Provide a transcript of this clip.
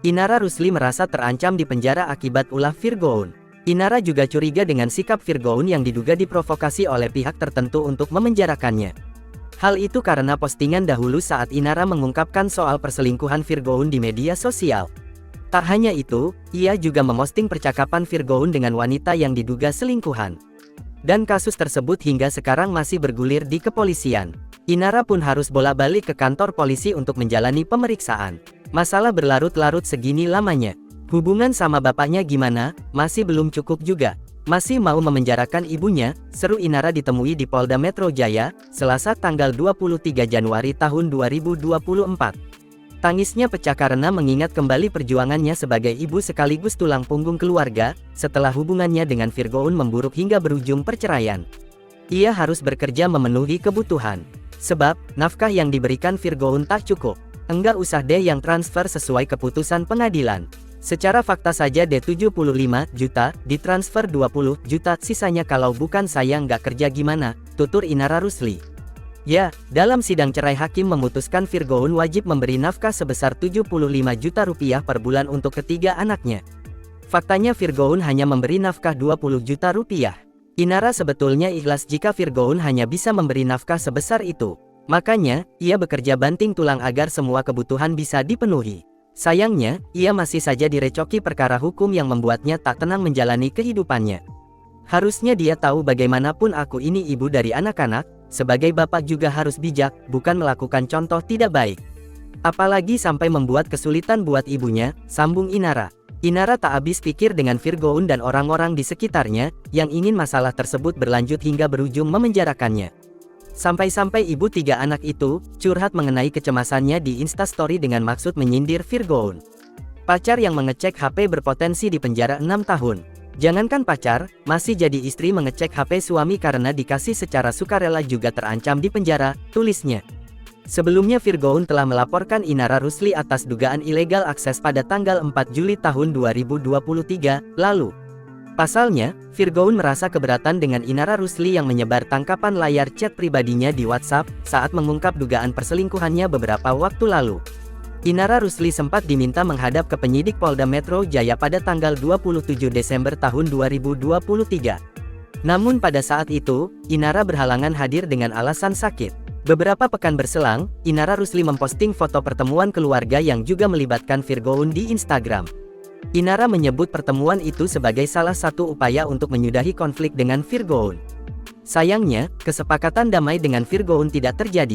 Inara Rusli merasa terancam di penjara akibat ulah Virgoun. Inara juga curiga dengan sikap Virgoun yang diduga diprovokasi oleh pihak tertentu untuk memenjarakannya. Hal itu karena postingan dahulu saat Inara mengungkapkan soal perselingkuhan Virgoun di media sosial. Tak hanya itu, ia juga memosting percakapan Virgoun dengan wanita yang diduga selingkuhan. Dan kasus tersebut hingga sekarang masih bergulir di kepolisian. Inara pun harus bolak-balik ke kantor polisi untuk menjalani pemeriksaan. Masalah berlarut-larut segini lamanya. Hubungan sama bapaknya gimana? Masih belum cukup juga. Masih mau memenjarakan ibunya? Seru Inara ditemui di Polda Metro Jaya, Selasa tanggal 23 Januari tahun 2024. Tangisnya pecah karena mengingat kembali perjuangannya sebagai ibu sekaligus tulang punggung keluarga, setelah hubungannya dengan Virgoun memburuk hingga berujung perceraian. Ia harus bekerja memenuhi kebutuhan. Sebab, nafkah yang diberikan Virgoun tak cukup. Enggak usah deh yang transfer sesuai keputusan pengadilan. Secara fakta saja D75 juta, ditransfer 20 juta, sisanya kalau bukan saya nggak kerja gimana, tutur Inara Rusli. Ya, dalam sidang cerai hakim memutuskan Virgoun wajib memberi nafkah sebesar 75 juta rupiah per bulan untuk ketiga anaknya. Faktanya Virgoun hanya memberi nafkah 20 juta rupiah. Inara sebetulnya ikhlas jika Virgoun hanya bisa memberi nafkah sebesar itu. Makanya, ia bekerja banting tulang agar semua kebutuhan bisa dipenuhi. Sayangnya, ia masih saja direcoki perkara hukum yang membuatnya tak tenang menjalani kehidupannya. Harusnya dia tahu bagaimanapun aku ini ibu dari anak-anak, sebagai bapak juga harus bijak, bukan melakukan contoh tidak baik. Apalagi sampai membuat kesulitan buat ibunya, sambung Inara. Inara tak habis pikir dengan Virgoun dan orang-orang di sekitarnya, yang ingin masalah tersebut berlanjut hingga berujung memenjarakannya. Sampai-sampai ibu tiga anak itu, curhat mengenai kecemasannya di Instastory dengan maksud menyindir Virgoun. Pacar yang mengecek HP berpotensi dipenjara 6 tahun. Jangankan pacar, masih jadi istri mengecek HP suami karena dikasih secara sukarela juga terancam dipenjara, tulisnya. Sebelumnya Virgoun telah melaporkan Inara Rusli atas dugaan ilegal akses pada tanggal 4 Juli tahun 2023, lalu. Pasalnya, Virgoun merasa keberatan dengan Inara Rusli yang menyebar tangkapan layar chat pribadinya di WhatsApp saat mengungkap dugaan perselingkuhannya beberapa waktu lalu. Inara Rusli sempat diminta menghadap ke penyidik Polda Metro Jaya pada tanggal 27 Desember tahun 2023. Namun pada saat itu, Inara berhalangan hadir dengan alasan sakit. Beberapa pekan berselang, Inara Rusli memposting foto pertemuan keluarga yang juga melibatkan Virgoun di Instagram. Inara menyebut pertemuan itu sebagai salah satu upaya untuk menyudahi konflik dengan Virgoun. Sayangnya, kesepakatan damai dengan Virgoun tidak terjadi.